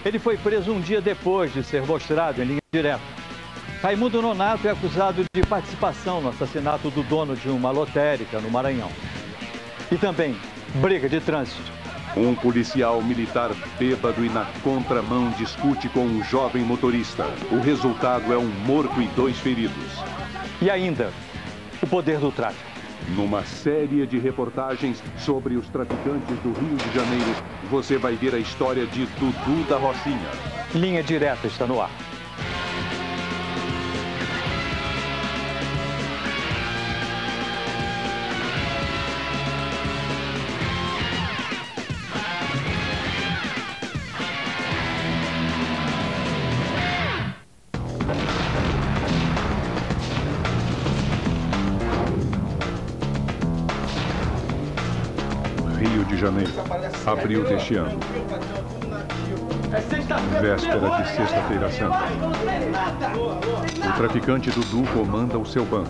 Ele foi preso um dia depois de ser mostrado em linha direta. Raimundo Nonato é acusado de participação no assassinato do dono de uma lotérica no Maranhão. E também briga de trânsito. Um policial militar bêbado e na contramão discute com um jovem motorista. O resultado é um morto e 2 feridos. E ainda, o poder do tráfico. Numa série de reportagens sobre os traficantes do Rio de Janeiro, você vai ver a história de Dudu da Rocinha. Linha Direta está no ar. Rio de Janeiro, abril deste ano. Véspera de Sexta-feira Santa. O traficante Dudu comanda o seu bando.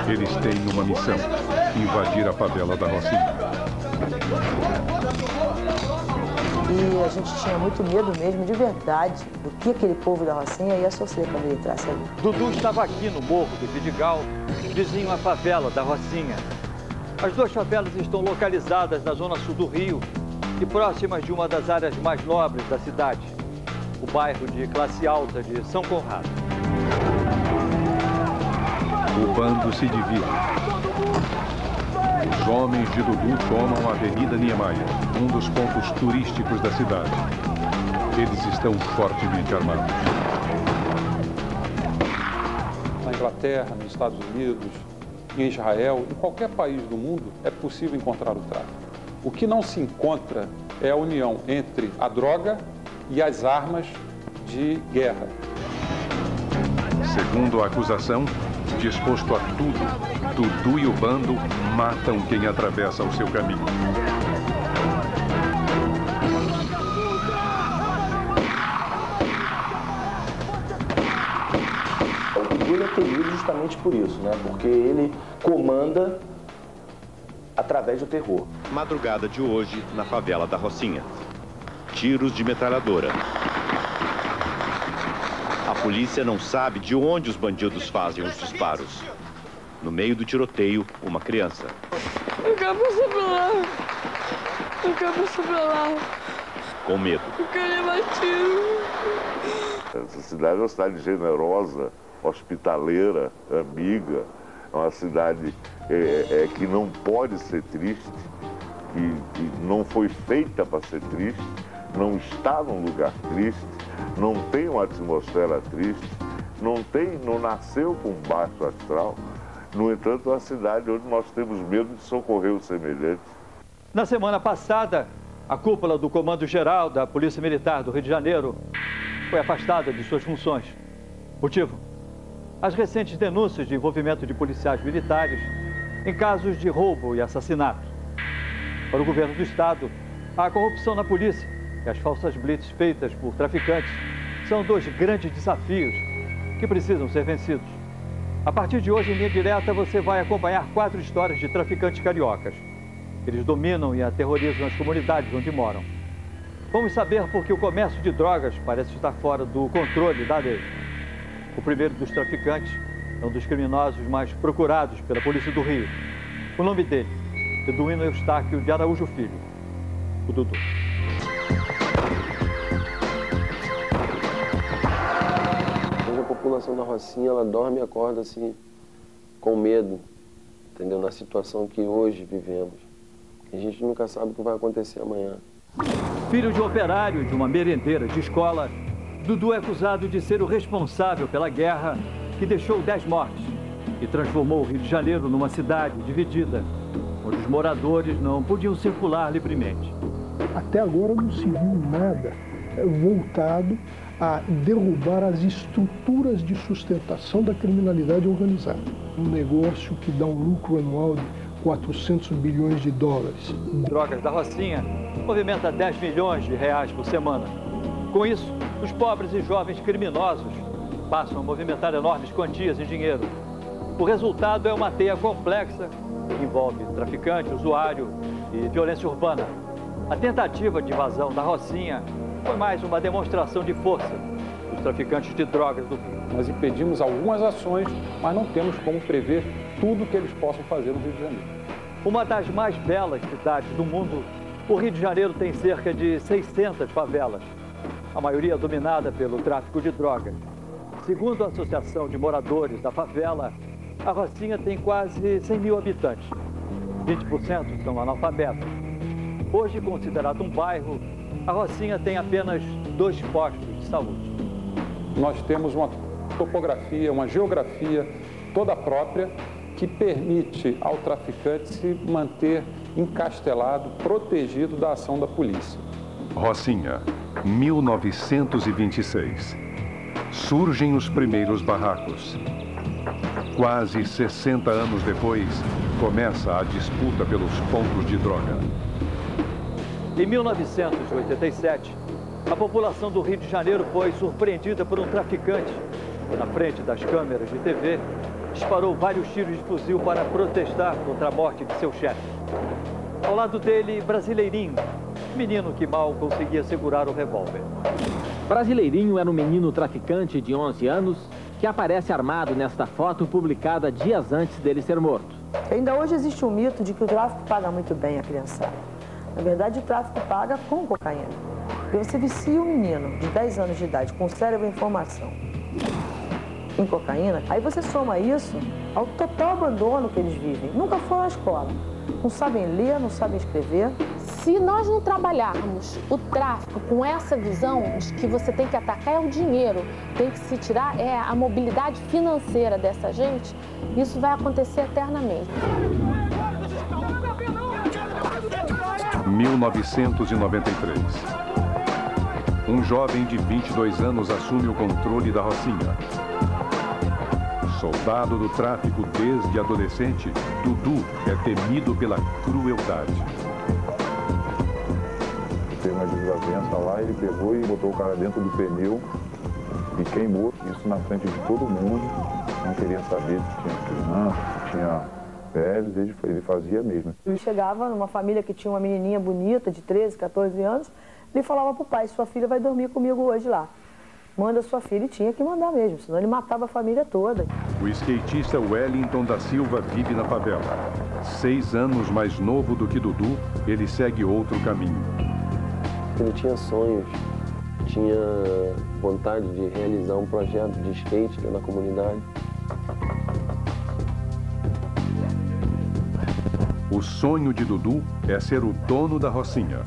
Eles têm uma missão: invadir a favela da Rocinha. E a gente tinha muito medo mesmo, de verdade, do que aquele povo da Rocinha ia sofrer quando ele entrasse ali. Dudu estava aqui no Morro do Vidigal, vizinho à favela da Rocinha. As 2 favelas estão localizadas na zona sul do Rio e próximas de uma das áreas mais nobres da cidade, o bairro de classe alta de São Conrado. O bando se divide. Os homens de Dudu tomam a Avenida Niemeyer, um dos pontos turísticos da cidade. Eles estão fortemente armados. Na Inglaterra, nos Estados Unidos, em Israel, em qualquer país do mundo, é possível encontrar o tráfico. O que não se encontra é a união entre a droga e as armas de guerra. Segundo a acusação, disposto a tudo, Dudu e o bando matam quem atravessa o seu caminho. Ele é temido justamente por isso, né? Porque ele comanda através do terror. Madrugada de hoje, na favela da Rocinha. Tiros de metralhadora. A polícia não sabe de onde os bandidos fazem os disparos. No meio do tiroteio, uma criança. Eu quero passar pra lá. Eu quero passar pra lá. Com medo. Eu quero levar tiro. Essa cidade é uma cidade generosa, hospitaleira, amiga. É uma cidade que não pode ser triste, que não foi feita para ser triste, não está num lugar triste, não tem uma atmosfera triste, não nasceu com baixo astral. No entanto, é uma cidade onde nós temos medo de socorrer os semelhantes. Na semana passada, a cúpula do Comando Geral da Polícia Militar do Rio de Janeiro foi afastada de suas funções. Motivo? As recentes denúncias de envolvimento de policiais militares em casos de roubo e assassinato. Para o governo do estado, a corrupção na polícia e as falsas blitz feitas por traficantes são 2 grandes desafios que precisam ser vencidos. A partir de hoje, em Linha Direta, você vai acompanhar 4 histórias de traficantes cariocas. Eles dominam e aterrorizam as comunidades onde moram. Vamos saber por que o comércio de drogas parece estar fora do controle da lei. O primeiro dos traficantes é um dos criminosos mais procurados pela Polícia do Rio. O nome dele, Eduino Eustáquio de Araújo Filho, o Dudu. Hoje a população da Rocinha, ela dorme e acorda assim, com medo, entendeu? Na situação que hoje vivemos. A gente nunca sabe o que vai acontecer amanhã. Filho de operário de uma merendeira de escola, Dudu é acusado de ser o responsável pela guerra que deixou 10 mortos e transformou o Rio de Janeiro numa cidade dividida, onde os moradores não podiam circular livremente. Até agora não se viu nada voltado a derrubar as estruturas de sustentação da criminalidade organizada. Um negócio que dá um lucro anual de 400 bilhões de dólares. Drogas da Rocinha movimenta 10 milhões de reais por semana. Com isso, os pobres e jovens criminosos passam a movimentar enormes quantias em dinheiro. O resultado é uma teia complexa que envolve traficante, usuário e violência urbana. A tentativa de invasão da Rocinha foi mais uma demonstração de força dos traficantes de drogas do Rio. Nós impedimos algumas ações, mas não temos como prever tudo que eles possam fazer no Rio de Janeiro. Uma das mais belas cidades do mundo, o Rio de Janeiro tem cerca de 600 favelas, a maioria dominada pelo tráfico de drogas. Segundo a Associação de Moradores da Favela, a Rocinha tem quase 100 mil habitantes. 20% são analfabetos. Hoje considerado um bairro, a Rocinha tem apenas 2 postos de saúde. Nós temos uma topografia, uma geografia toda própria que permite ao traficante se manter encastelado, protegido da ação da polícia. Rocinha, 1926. Surgem os primeiros barracos. Quase 60 anos depois, começa a disputa pelos pontos de droga. Em 1987, a população do Rio de Janeiro foi surpreendida por um traficante que, na frente das câmeras de TV, disparou vários tiros de fuzil para protestar contra a morte de seu chefe. Ao lado dele, Brasileirinho, menino que mal conseguia segurar o revólver. Brasileirinho era um menino traficante de 11 anos que aparece armado nesta foto publicada dias antes dele ser morto. Ainda hoje existe um mito de que o tráfico paga muito bem a criançada. Na verdade, o tráfico paga com cocaína. Porque você vicia um menino de 10 anos de idade com cérebro em formação em cocaína, aí você soma isso ao total abandono que eles vivem. Nunca foram à escola, não sabem ler, não sabem escrever. Se nós não trabalharmos o tráfico com essa visão de que você tem que atacar é o dinheiro, tem que se tirar a mobilidade financeira dessa gente, isso vai acontecer eternamente. 1993. Um jovem de 22 anos assume o controle da Rocinha. Soldado do tráfico desde adolescente, Dudu é temido pela crueldade. Tem uma desavença lá, ele pegou e botou o cara dentro do pneu e queimou. Isso na frente de todo mundo. Não queria saber se tinha criança, se tinha velhos, ele fazia mesmo. Ele chegava numa família que tinha uma menininha bonita de 13, 14 anos, ele falava pro pai, sua filha vai dormir comigo hoje lá. Manda sua filha, e tinha que mandar mesmo, senão ele matava a família toda. O skatista Wellington da Silva vive na favela. 6 anos mais novo do que Dudu, ele segue outro caminho. Ele tinha sonhos, tinha vontade de realizar um projeto de skate na comunidade. O sonho de Dudu é ser o dono da Rocinha.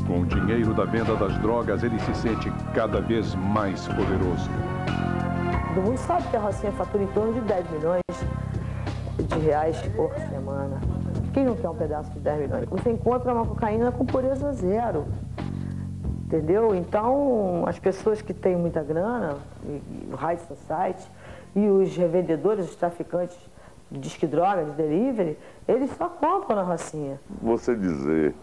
Com o dinheiro da venda das drogas, ele se sente cada vez mais poderoso. Todo mundo sabe que a Rocinha fatura em torno de 10 milhões de reais por semana. Quem não quer um pedaço de 10 milhões? Você encontra uma cocaína com pureza zero. Entendeu? Então, as pessoas que têm muita grana, o High Society, e os revendedores, os traficantes de disque droga, de delivery, eles só compram na Rocinha. Você dizer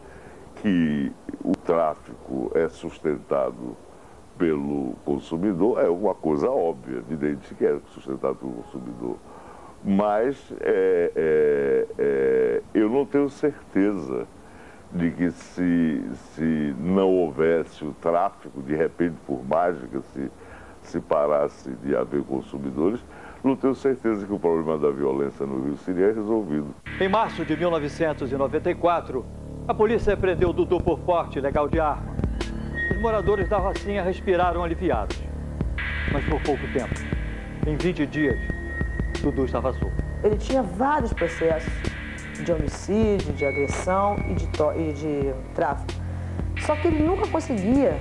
que o tráfico é sustentado pelo consumidor é uma coisa óbvia, evidente que é sustentado pelo consumidor. Mas eu não tenho certeza de que se não houvesse o tráfico, de repente, por mágica, se parasse de haver consumidores, não tenho certeza que o problema da violência no Rio seria resolvido. Em março de 1994, a polícia prendeu Dudu por porte ilegal de arma. Os moradores da Rocinha respiraram aliviados. Mas por pouco tempo, em 20 dias, Dudu estava solto. Ele tinha vários processos de homicídio, de agressão e de tráfico. Só que ele nunca conseguia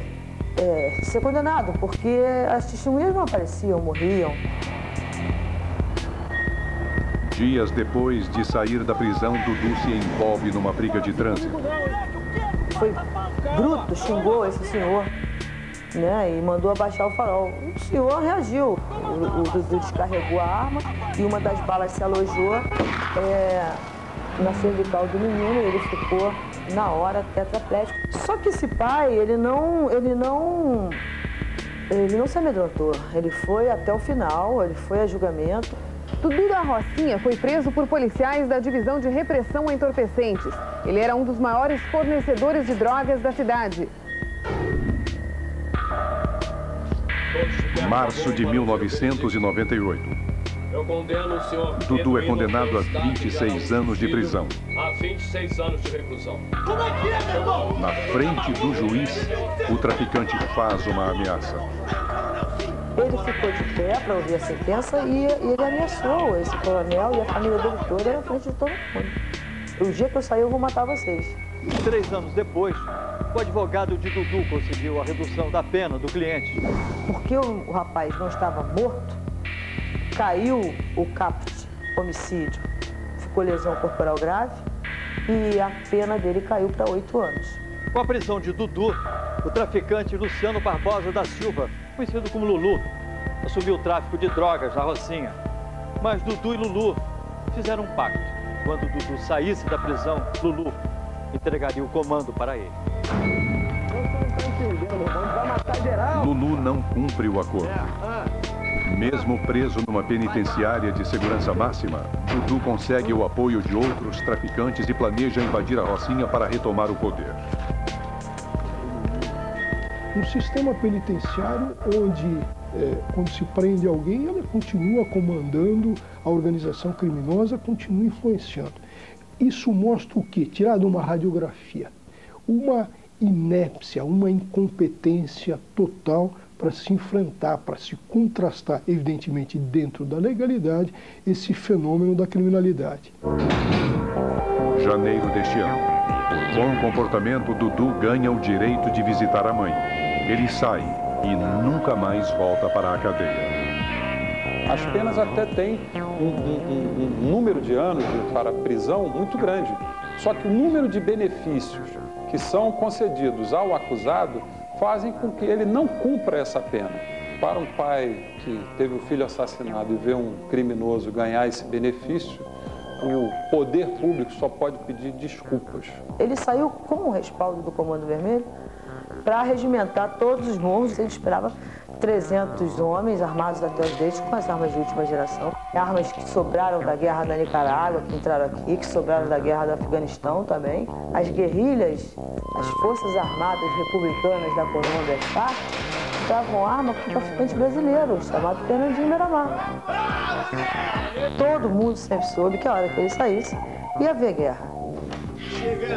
ser condenado, porque as testemunhas não apareciam, morriam. Dias depois de sair da prisão, Dudu se envolve numa briga de trânsito. Foi bruto, xingou esse senhor, né, e mandou abaixar o farol. O senhor reagiu. O Dudu descarregou a arma e uma das balas se alojou na cervical do menino e ele ficou, na hora, tetraplégico. Só que esse pai, ele não se amedrontou. Ele foi até o final, ele foi a julgamento. Dudu da Rocinha foi preso por policiais da Divisão de Repressão a Entorpecentes. Ele era um dos maiores fornecedores de drogas da cidade. Março de 1998. Eu condeno o senhor Dudu é condenado a 26 anos de prisão. A 26 anos de reclusão. Na frente do juiz, o traficante faz uma ameaça. Ele ficou de pé para ouvir a sentença e ele ameaçou esse coronel e a família dele toda na frente de todo mundo. O dia que eu sair, eu vou matar vocês. 3 anos depois, o advogado de Dudu conseguiu a redução da pena do cliente. Porque o rapaz não estava morto, caiu o caput, homicídio, ficou lesão corporal grave e a pena dele caiu para 8 anos. Com a prisão de Dudu, o traficante Luciano Barbosa da Silva, conhecido como Lulu, assumiu o tráfico de drogas na Rocinha. Mas Dudu e Lulu fizeram um pacto. Quando Dudu saísse da prisão, Lulu entregaria o comando para ele. Lulu não cumpre o acordo. Mesmo preso numa penitenciária de segurança máxima, Dudu consegue o apoio de outros traficantes e planeja invadir a Rocinha para retomar o poder. Um sistema penitenciário onde, quando se prende alguém, ela continua comandando a organização criminosa, continua influenciando. Isso mostra o quê? Tirado uma radiografia, uma inépcia, uma incompetência total para se enfrentar, para se contrastar, evidentemente dentro da legalidade, esse fenômeno da criminalidade. Janeiro deste ano. Por bom comportamento, Dudu ganha o direito de visitar a mãe. Ele sai e nunca mais volta para a cadeia. As penas até têm um número de anos para prisão muito grande. Só que o número de benefícios que são concedidos ao acusado fazem com que ele não cumpra essa pena. Para um pai que teve o filho assassinado e vê um criminoso ganhar esse benefício, o poder público só pode pedir desculpas. Ele saiu com o respaldo do Comando Vermelho para regimentar todos os morros. Ele esperava 300 homens armados até os dentes com as armas de última geração. Armas que sobraram da guerra da Nicarágua, que entraram aqui, que sobraram da guerra do Afeganistão também. As guerrilhas, as forças armadas republicanas da Colômbia, as FARC, davam arma para o traficante brasileiro, chamado Fernandinho Miramar. Todo mundo sempre soube que a hora que ele saísse, ia haver guerra.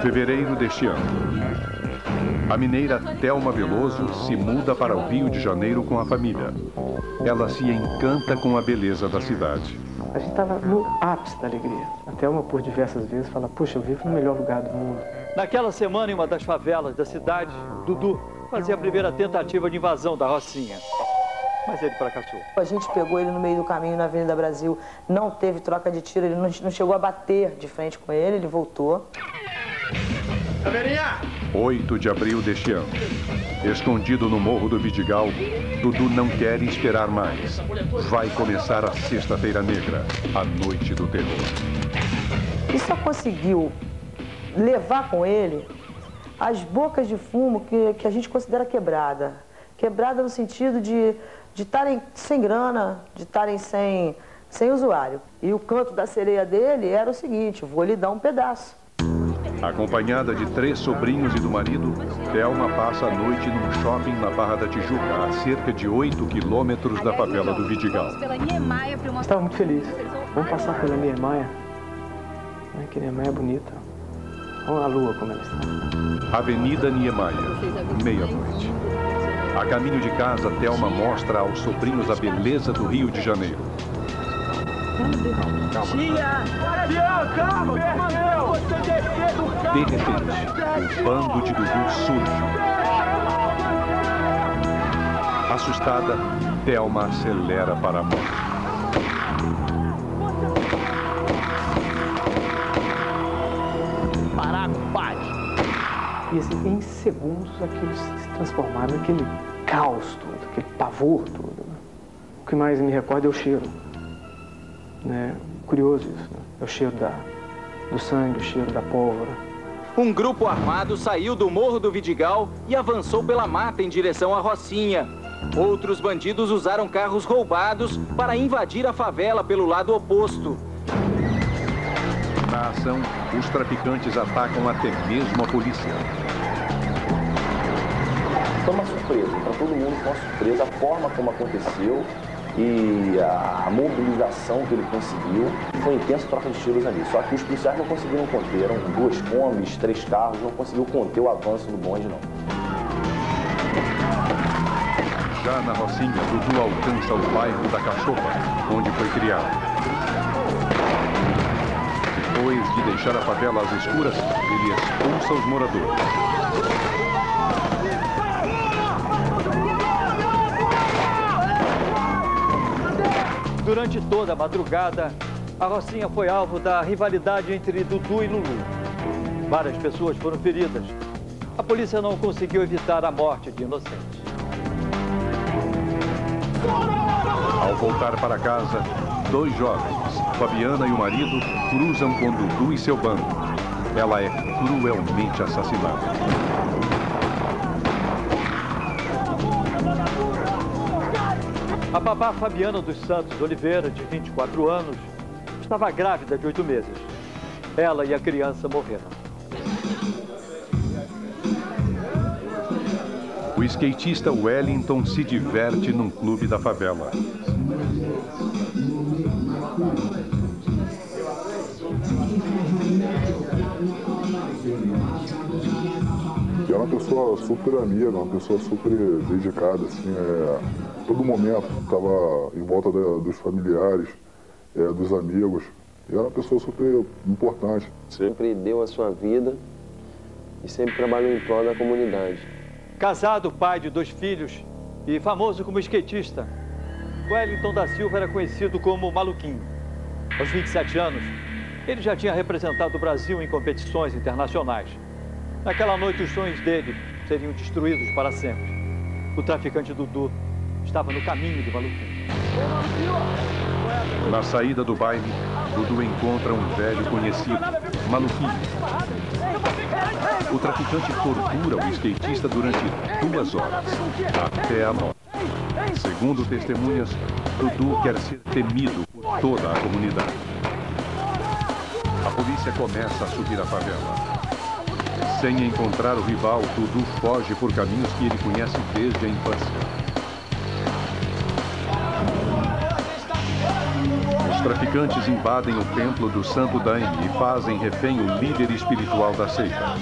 Fevereiro deste ano. A mineira Thelma Veloso se muda para o Rio de Janeiro com a família. Ela se encanta com a beleza da cidade. A gente estava no ápice da alegria. A Thelma, por diversas vezes, fala, puxa, eu vivo no melhor lugar do mundo. Naquela semana, em uma das favelas da cidade, Dudu fazia a primeira tentativa de invasão da Rocinha. Mas ele fracassou. A gente pegou ele no meio do caminho na Avenida Brasil, não teve troca de tiro, ele não chegou a bater de frente com ele, ele voltou. 8 de abril deste ano. Escondido no Morro do Vidigal, Dudu não quer esperar mais. Vai começar a Sexta-feira Negra, a noite do terror. E só conseguiu levar com ele as bocas de fumo que a gente considera quebrada. Quebrada no sentido de estarem sem grana, de estarem sem usuário. E o canto da sereia dele era o seguinte, vou lhe dar um pedaço. Acompanhada de 3 sobrinhos e do marido, Thelma passa a noite num shopping na Barra da Tijuca, a cerca de 8 quilômetros da favela do Vidigal. Estava muito feliz. Vamos passar pela Niemeyer. Ai, que Niemeyer é bonita. Olha a lua como ela está. Avenida Niemeyer, meia-noite. A caminho de casa, Thelma mostra aos sobrinhos a beleza do Rio de Janeiro. Calma! De repente, o bando de Dudu surge. Assustada, Thelma acelera para a morte. Parar, compadre! E assim, em segundos, aquilo se transformava naquele caos todo, aquele pavor todo. Né? O que mais me recorda é o cheiro. Né? Curioso isso, né? É o cheiro do sangue, o cheiro da pólvora. Um grupo armado saiu do Morro do Vidigal e avançou pela mata em direção à Rocinha. Outros bandidos usaram carros roubados para invadir a favela pelo lado oposto. Na ação, os traficantes atacam até mesmo a polícia. Foi uma surpresa, para todo mundo foi uma surpresa a forma como aconteceu e a mobilização que ele conseguiu. Foi intensa troca de tiros ali, só que os policiais não conseguiram conter, eram 2 combis, 3 carros, não conseguiu conter o avanço do bonde, não. Já na Rocinha, Dudu alcança o bairro da Cachopa, onde foi criado. Depois de deixar a favela às escuras, ele expulsa os moradores. Durante toda a madrugada, a Rocinha foi alvo da rivalidade entre Dudu e Lulu. Várias pessoas foram feridas. A polícia não conseguiu evitar a morte de inocentes. Ao voltar para casa, 2 jovens, Fabiana e o marido, cruzam com Dudu e seu bando. Ela é cruelmente assassinada. A babá Fabiana dos Santos Oliveira, de 24 anos, estava grávida de 8 meses. Ela e a criança morreram. O skatista Wellington se diverte num clube da favela. E era uma pessoa super amiga, uma pessoa super dedicada, assim, todo momento estava em volta dos familiares, dos amigos. E era uma pessoa super importante. Sempre deu a sua vida e sempre trabalhou em prol da comunidade. Casado, pai de 2 filhos e famoso como skatista, Wellington da Silva era conhecido como Maluquinho. Aos 27 anos, ele já tinha representado o Brasil em competições internacionais. Naquela noite, os sonhos dele seriam destruídos para sempre. O traficante Dudu estava no caminho de Maluquinho. Na saída do baile, Dudu encontra um velho conhecido, Maluquinho. O traficante tortura o skatista durante 2 horas, até a morte. Segundo testemunhas, Dudu quer ser temido por toda a comunidade. A polícia começa a subir a favela. Sem encontrar o rival, Dudu foge por caminhos que ele conhece desde a infância. Os traficantes invadem o templo do Santo Daime e fazem refém o líder espiritual da seita.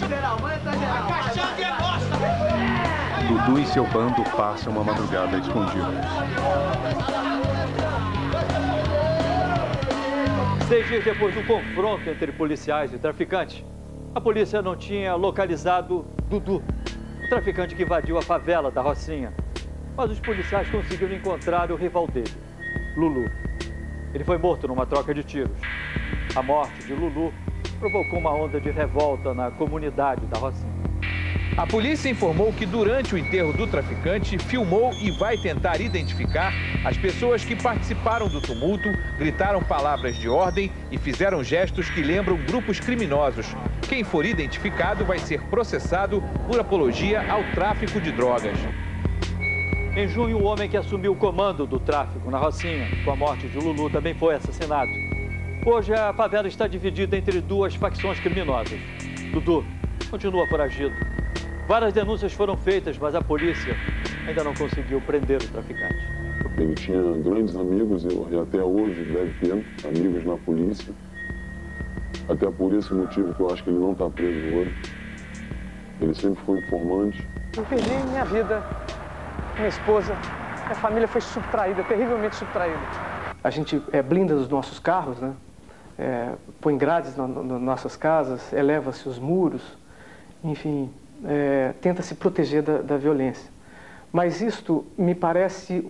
Dudu e seu bando passam a madrugada escondidos. 6 dias depois do confronto entre policiais e traficantes, a polícia não tinha localizado Dudu, o traficante que invadiu a favela da Rocinha. Mas os policiais conseguiram encontrar o rival dele, Lulu. Ele foi morto numa troca de tiros. A morte de Lulu provocou uma onda de revolta na comunidade da Rocinha. A polícia informou que durante o enterro do traficante, filmou e vai tentar identificar as pessoas que participaram do tumulto, gritaram palavras de ordem e fizeram gestos que lembram grupos criminosos. Quem for identificado vai ser processado por apologia ao tráfico de drogas. Em junho, o homem que assumiu o comando do tráfico na Rocinha, com a morte de Lulu, também foi assassinado. Hoje, a favela está dividida entre 2 facções criminosas. Dudu continua foragido. Várias denúncias foram feitas, mas a polícia ainda não conseguiu prender o traficante. Ele tinha grandes amigos e até hoje deve ter amigos na polícia. Até por esse motivo que eu acho que ele não está preso hoje. Ele sempre foi informante. Eu perdi minha vida, minha esposa, minha família foi subtraída, terrivelmente subtraída. A gente blinda os nossos carros, né? Põe grades nas nossas casas, eleva-se os muros, enfim, tenta se proteger da violência. Mas isto me parece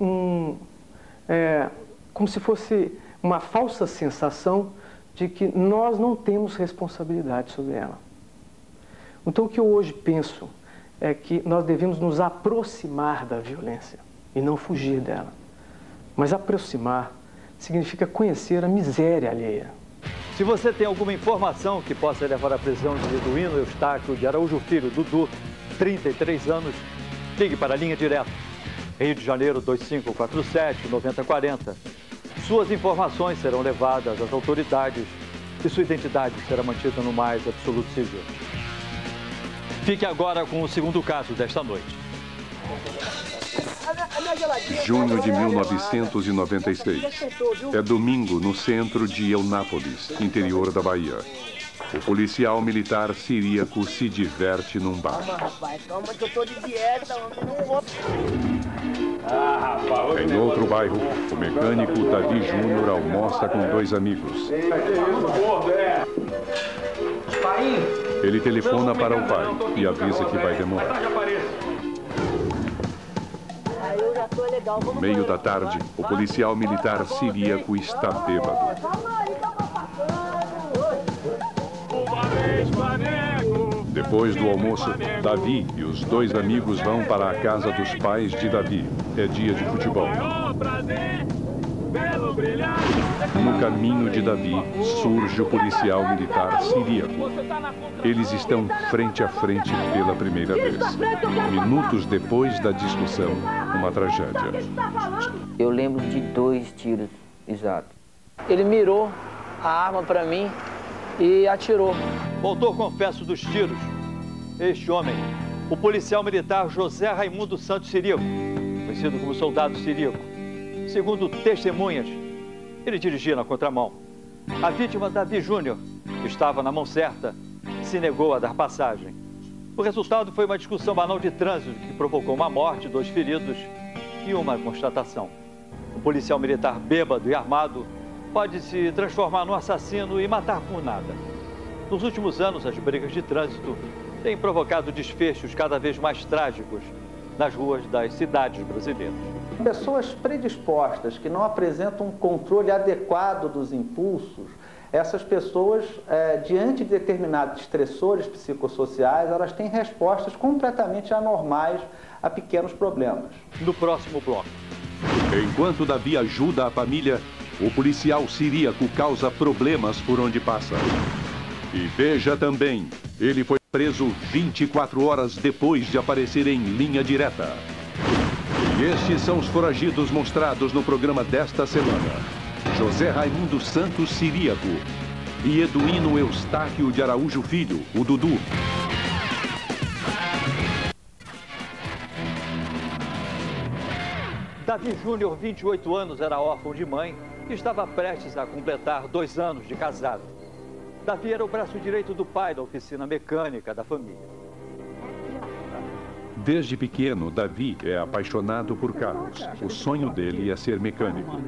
como se fosse uma falsa sensação de que nós não temos responsabilidade sobre ela. Então, o que eu hoje penso é que nós devemos nos aproximar da violência e não fugir dela. Mas aproximar significa conhecer a miséria alheia. Se você tem alguma informação que possa levar à prisão de Liduíno Eustáquio de Araújo Filho, Dudu, 33 anos, ligue para a linha direta Rio de Janeiro 2547-9040. Suas informações serão levadas às autoridades e sua identidade será mantida no mais absoluto sigilo. Fique agora com o segundo caso desta noite. Junho de 1996. É domingo no centro de Eunápolis, interior da Bahia. O policial militar siríaco se diverte num bar. Calma que eu tô de dieta, não vou... Em outro bairro, o mecânico Davi Júnior almoça com dois amigos. Ele telefona para o pai e avisa que vai demorar. No meio da tarde, o policial militar siríaco está bêbado. Depois do almoço, Davi e os dois amigos vão para a casa dos pais de Davi. É dia de futebol. No caminho de Davi, surge o policial militar siríaco. Eles estão frente a frente pela primeira vez. Minutos depois da discussão, uma tragédia. Eu lembro de 2 tiros, exato. Ele mirou a arma para mim e atirou. O autor confesso dos tiros. Este homem, o policial militar José Raimundo Santos Siríaco, conhecido como soldado siríaco. Segundo testemunhas, ele dirigia na contramão. A vítima, Davi Júnior, que estava na mão certa, se negou a dar passagem. O resultado foi uma discussão banal de trânsito que provocou uma morte, 2 feridos e uma constatação. O policial militar bêbado e armado pode se transformar num assassino e matar por nada. Nos últimos anos, as brigas de trânsito têm provocado desfechos cada vez mais trágicos nas ruas das cidades brasileiras. Pessoas predispostas que não apresentam um controle adequado dos impulsos, essas pessoas, diante de determinados estressores psicossociais, elas têm respostas completamente anormais a pequenos problemas. No próximo bloco. Enquanto Davi ajuda a família, o policial siríaco causa problemas por onde passa. E veja também, ele foi preso 24 horas depois de aparecer em linha direta. E estes são os foragidos mostrados no programa desta semana. José Raimundo Santos Siríaco e Eduino Eustáquio de Araújo Filho, o Dudu. Davi Júnior, 28 anos, era órfão de mãe e estava prestes a completar 2 anos de casado. Davi era o braço direito do pai da oficina mecânica da família. Desde pequeno, Davi é apaixonado por carros. O sonho dele é ser mecânico.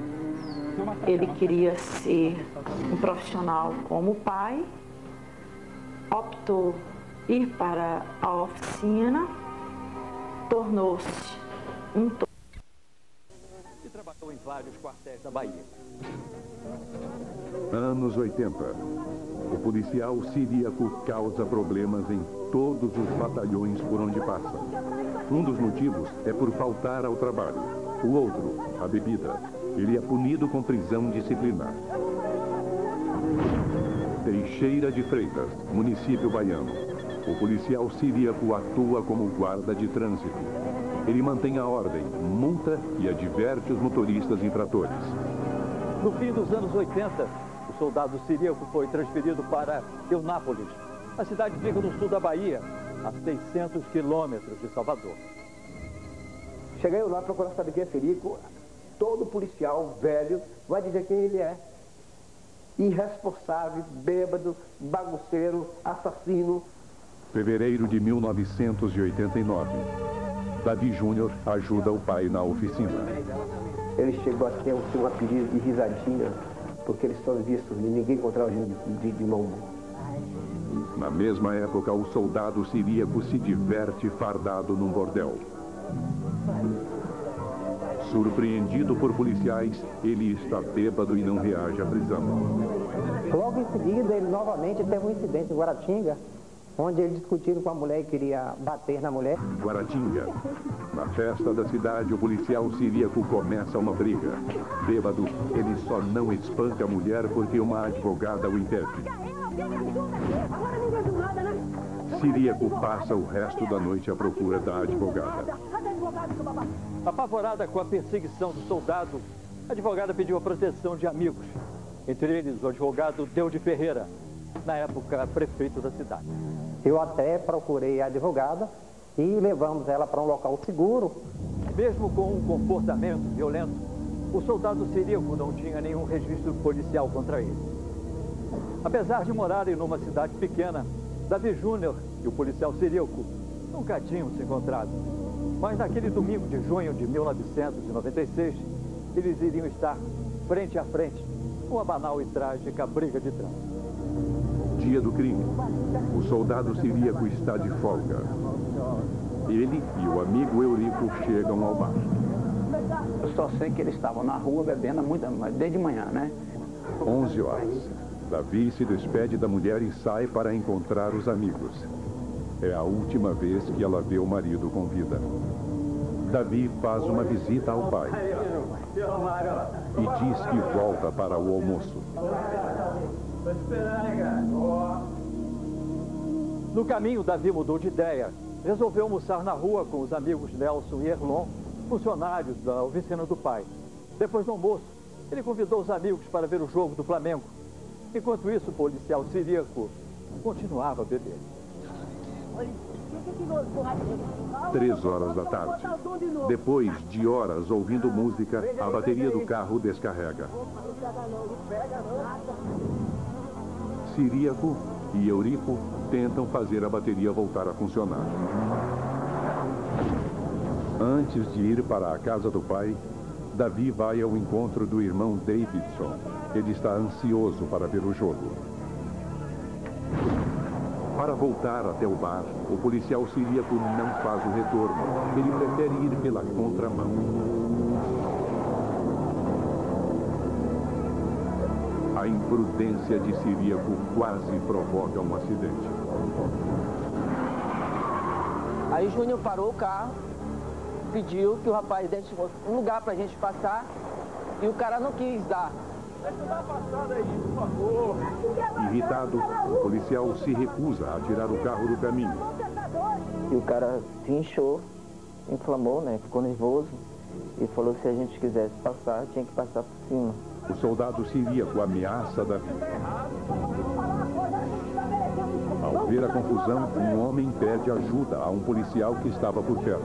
Ele queria ser um profissional como o pai, optou ir para a oficina, tornou-se um E trabalhou em vários quartéis da Bahia. Anos 80. O policial siríaco causa problemas em todos os batalhões por onde passa. Um dos motivos é por faltar ao trabalho. O outro, a bebida. Ele é punido com prisão disciplinar. Teixeira de Freitas, município baiano. O policial siríaco atua como guarda de trânsito. Ele mantém a ordem, multa e adverte os motoristas infratores. No fim dos anos 80, o soldado siríaco foi transferido para Eunápolis. A cidade fica no sul da Bahia, a 600 quilômetros de Salvador. Cheguei lá procurar saber quem é Siríaco. Todo policial velho vai dizer quem ele é. Irresponsável, bêbado, bagunceiro, assassino. Fevereiro de 1989. Davi Júnior ajuda o pai na oficina. Ele chegou a ter um apelido de risadinha, porque ele só via sorrir, ninguém encontrava gente de mau humor. Na mesma época, o soldado siríaco se diverte fardado num bordel. Surpreendido por policiais, ele está bêbado e não reage à prisão. Logo em seguida, ele novamente teve um incidente em Guaratinga, onde ele discutiram com a mulher e queria bater na mulher. Guaratinga. Na festa da cidade, o policial siríaco começa uma briga. Bêbado, ele só não espanca a mulher porque uma advogada o impede. Siríaco passa o resto da noite à procura da advogada. Apavorada com a perseguição do soldado, a advogada pediu a proteção de amigos, entre eles o advogado Deudi Ferreira, na época prefeito da cidade. Eu até procurei a advogada e levamos ela para um local seguro. Mesmo com um comportamento violento, o soldado siríaco não tinha nenhum registro policial contra ele. Apesar de morarem numa cidade pequena, Davi Júnior e o policial siríaco nunca tinham se encontrado. Mas naquele domingo de junho de 1996, eles iriam estar frente a frente com a banal e trágica briga de trânsito. Dia do crime. O soldado siríaco está de folga. Ele e o amigo Eurico chegam ao bar. Eu só sei que eles estavam na rua bebendo desde manhã, né? 11 horas. Davi se despede da mulher e sai para encontrar os amigos. É a última vez que ela vê o marido com vida. Davi faz uma visita ao pai e diz que volta para o almoço. No caminho, Davi mudou de ideia. Resolveu almoçar na rua com os amigos Nelson e Erlon, funcionários da oficina do pai. Depois do almoço, ele convidou os amigos para ver o jogo do Flamengo. Enquanto isso, o policial siríaco continuava a beber. 3 horas da tarde. Depois de horas ouvindo música, a bateria do carro descarrega. Siríaco e Eurico tentam fazer a bateria voltar a funcionar. Antes de ir para a casa do pai, Davi vai ao encontro do irmão Davidson. Ele está ansioso para ver o jogo. Para voltar até o bar, o policial siríaco não faz o retorno. Ele prefere ir pela contramão. A imprudência de siríaco quase provoca um acidente. Aí Júnior parou o carro, pediu que o rapaz desse um lugar pra gente passar e o cara não quis dar. Irritado, o policial se recusa a tirar o carro do caminho. E o cara se inchou, inflamou, né? Ficou nervoso e falou que se a gente quisesse passar, tinha que passar por cima. O soldado siríaco ameaça Davi. Ao ver a confusão, um homem pede ajuda a um policial que estava por perto.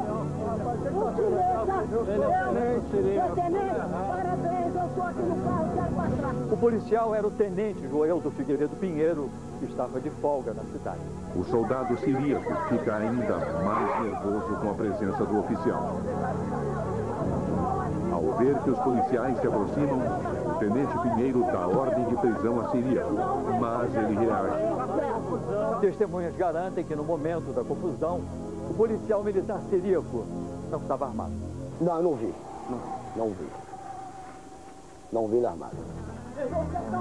O policial era o tenente Joeldo Figueiredo Pinheiro, que estava de folga na cidade. O soldado siríaco fica ainda mais nervoso com a presença do oficial. Ao ver que os policiais se aproximam, o tenente Pinheiro dá ordem de prisão a siríaco, mas ele reage. Testemunhas garantem que no momento da confusão, o policial militar siríaco não estava armado. Não, eu não vi. Não vi. Não vi ele armado.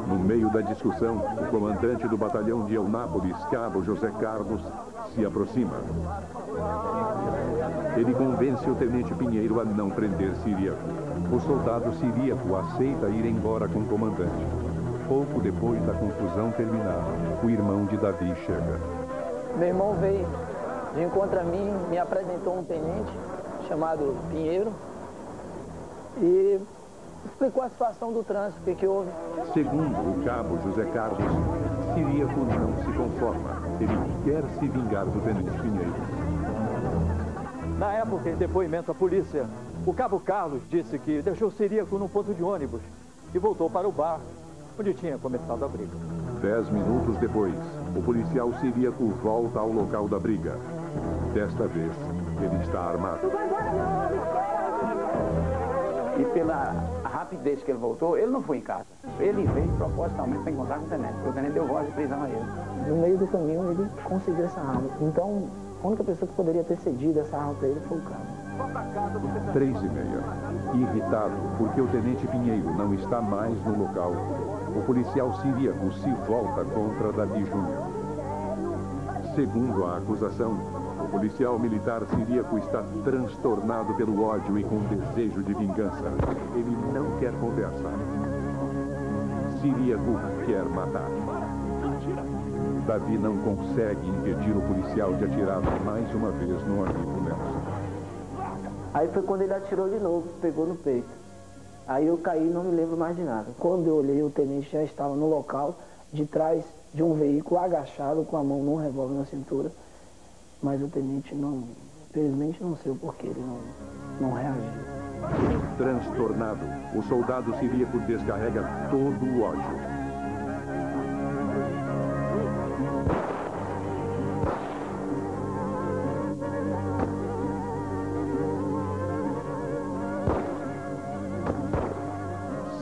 No meio da discussão, o comandante do batalhão de Eunápolis, cabo José Carlos, se aproxima. Ele convence o tenente Pinheiro a não prender siríaco. O soldado siríaco aceita ir embora com o comandante. Pouco depois da confusão terminar, o irmão de Davi chega. Meu irmão veio de encontro a mim, me apresentou um tenente chamado Pinheiro e explicou a situação do trânsito, o que houve. Segundo o cabo José Carlos, siríaco não se conforma. Ele quer se vingar do tenente Pinheiro. Na época, em depoimento à polícia, o cabo Carlos disse que deixou o siríaco num ponto de ônibus e voltou para o bar, onde tinha começado a briga. 10 minutos depois, o policial siríaco volta ao local da briga. Desta vez, ele está armado. E pela rapidez que ele voltou, ele não foi em casa. Ele veio propositalmente para encontrar com o tenente, porque o tenente deu voz de prisão a ele. No meio do caminho, ele conseguiu essa arma. Então, a única pessoa que poderia ter cedido essa arma para ele foi o cabo. 3h30. Irritado porque o tenente Pinheiro não está mais no local, o policial siríaco se volta contra Davi Júnior. Segundo a acusação, o policial militar siríaco está transtornado pelo ódio e com desejo de vingança. Ele não quer conversa. Siríaco quer matar. Davi não consegue impedir o policial de atirar mais uma vez no amigo Nelson. Aí foi quando ele atirou de novo, pegou no peito. Aí eu caí e não me lembro mais de nada. Quando eu olhei, o tenente já estava no local, de trás de um veículo, agachado, com a mão num revólver na cintura. Mas o tenente não, infelizmente não sei o porquê, ele não reagiu. Transtornado, o soldado siríaco descarrega todo o ódio.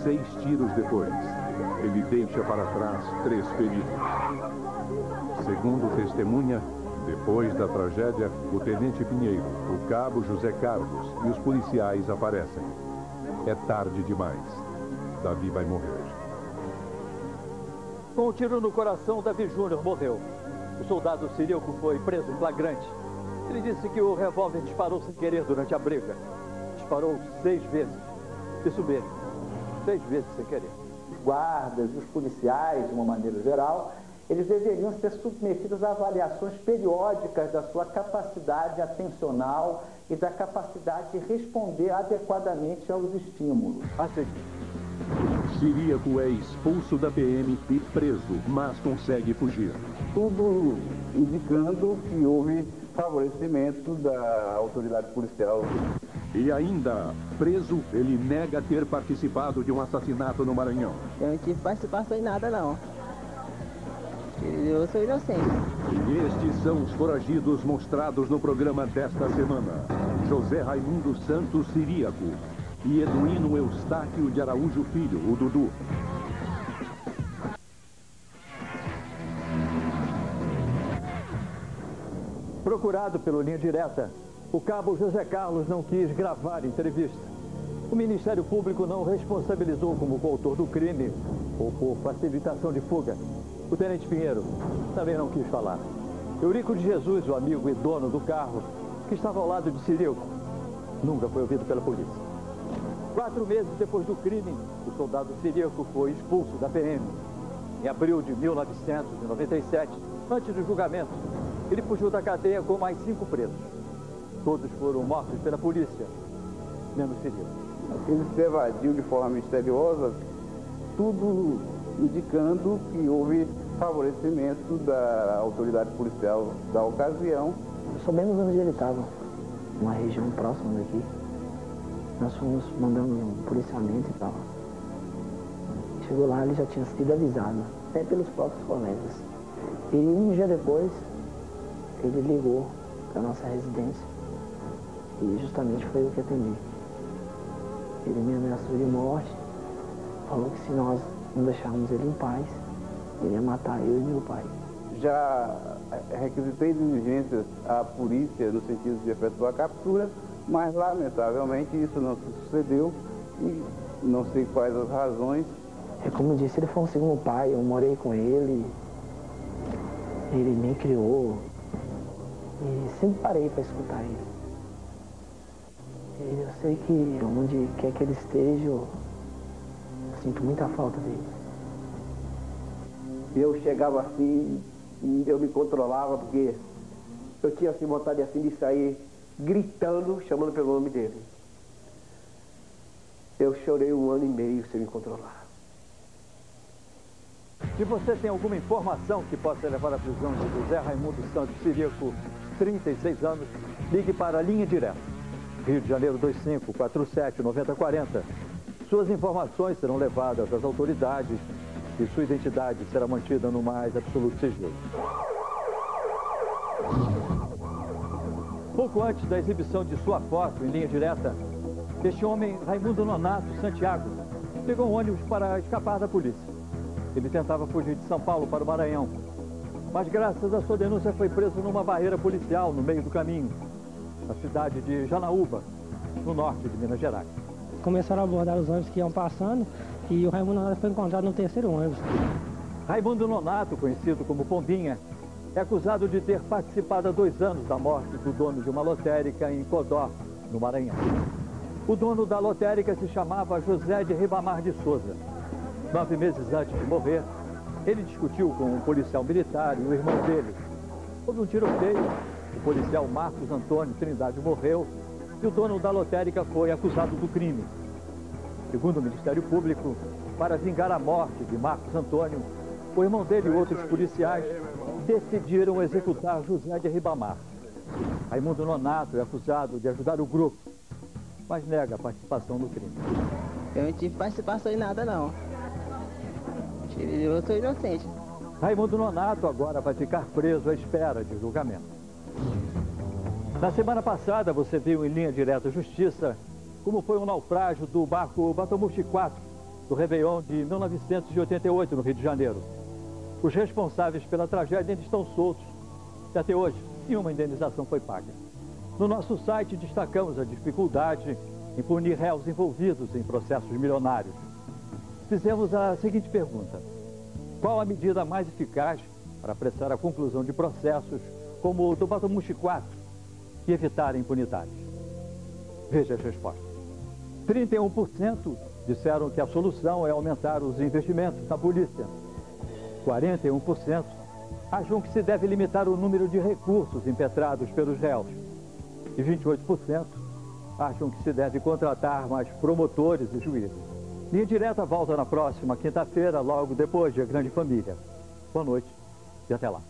Seis tiros depois, ele deixa para trás 3 feridos. Segundo testemunha, depois da tragédia, o tenente Pinheiro, o cabo José Carlos e os policiais aparecem. É tarde demais. Davi vai morrer. Com um tiro no coração, Davi Júnior morreu. O soldado siríaco foi preso em flagrante. Ele disse que o revólver disparou sem querer durante a briga. Disparou 6 vezes. Isso mesmo, 6 vezes sem querer. Os guardas e os policiais, de uma maneira geral, eles deveriam ser submetidos a avaliações periódicas da sua capacidade atencional e da capacidade de responder adequadamente aos estímulos. Siríaco é expulso da PM e preso, mas consegue fugir. Tudo indicando que houve favorecimento da autoridade policial. E ainda, preso, ele nega ter participado de um assassinato no Maranhão. Eu não tive participação em nada, não. Eu sou inocente. E estes são os foragidos mostrados no programa desta semana. José Raimundo Santos Siríaco e Eduino Eustáquio de Araújo Filho, o Dudu. Procurado pelo Linha Direta, o cabo José Carlos não quis gravar entrevista. O Ministério Público não responsabilizou como coautor do crime ou por facilitação de fuga. O tenente Pinheiro também não quis falar. Eurico de Jesus, o amigo e dono do carro, que estava ao lado de Siríaco, nunca foi ouvido pela polícia. 4 meses depois do crime, o soldado Siríaco foi expulso da PM. Em abril de 1997, antes do julgamento, ele fugiu da cadeia com mais 5 presos. Todos foram mortos pela polícia, menos Siríaco. Ele se evadiu de forma misteriosa, tudo indicando que houve favorecimento da autoridade policial da ocasião. Eu sou menos onde ele estava, uma região próxima daqui. Nós fomos mandando um policiamento e tal. Chegou lá, ele já tinha sido avisado, até pelos próprios colegas. E um dia depois, ele ligou para a nossa residência e justamente foi o que atendi. Ele me ameaçou de morte, falou que se nós não deixarmos ele em paz, ele ia matar eu e meu pai. Já requisitei diligências à polícia no sentido de efetuar a captura, mas lamentavelmente isso não sucedeu e não sei quais as razões. É como eu disse, ele foi um segundo pai, eu morei com ele, ele me criou e sempre parei para escutar ele. E eu sei que onde quer que ele esteja, eu sinto muita falta dele. Eu chegava assim, eu me controlava porque eu tinha assim vontade assim de sair gritando, chamando pelo nome dele. Eu chorei 1 ano e meio sem me controlar. Se você tem alguma informação que possa levar à prisão de José Raimundo Santos Siríaco, 36 anos, ligue para a Linha Direta. Rio de Janeiro 2547-9040. Suas informações serão levadas às autoridades e sua identidade será mantida no mais absoluto sigilo. Pouco antes da exibição de sua foto em Linha Direta, este homem, Raimundo Nonato Santiago, pegou um ônibus para escapar da polícia. Ele tentava fugir de São Paulo para o Maranhão, mas graças à sua denúncia foi preso numa barreira policial no meio do caminho, na cidade de Janaúba, no norte de Minas Gerais. Começaram a abordar os ônibus que iam passando e o Raimundo Nonato foi encontrado no 3º ônibus. Raimundo Nonato, conhecido como Pombinha, é acusado de ter participado há 2 anos da morte do dono de uma lotérica em Codó, no Maranhão. O dono da lotérica se chamava José de Ribamar de Souza. 9 meses antes de morrer, ele discutiu com um policial militar e o irmão dele. Houve um tiroteio, o policial Marcos Antônio Trindade morreu e o dono da lotérica foi acusado do crime. Segundo o Ministério Público, para vingar a morte de Marcos Antônio, o irmão dele e outros policiais decidiram executar José de Ribamar. Raimundo Nonato é acusado de ajudar o grupo, mas nega a participação no crime. Eu não tive participação em nada, não. Eu sou inocente. Raimundo Nonato agora vai ficar preso à espera de julgamento. Na semana passada, você viu em Linha Direta Justiça como foi o naufrágio do barco Batomuxi 4, do Réveillon de 1988, no Rio de Janeiro. Os responsáveis pela tragédia ainda estão soltos. E até hoje, nenhuma indenização foi paga. No nosso site, destacamos a dificuldade em punir réus envolvidos em processos milionários. Fizemos a seguinte pergunta: qual a medida mais eficaz para apressar a conclusão de processos como o do Batomuxi 4 e evitar a impunidade? Veja as respostas. 31% disseram que a solução é aumentar os investimentos na polícia. 41% acham que se deve limitar o número de recursos impetrados pelos réus. E 28% acham que se deve contratar mais promotores e juízes. Linha Direta volta na próxima quinta-feira, logo depois de A Grande Família. Boa noite e até lá.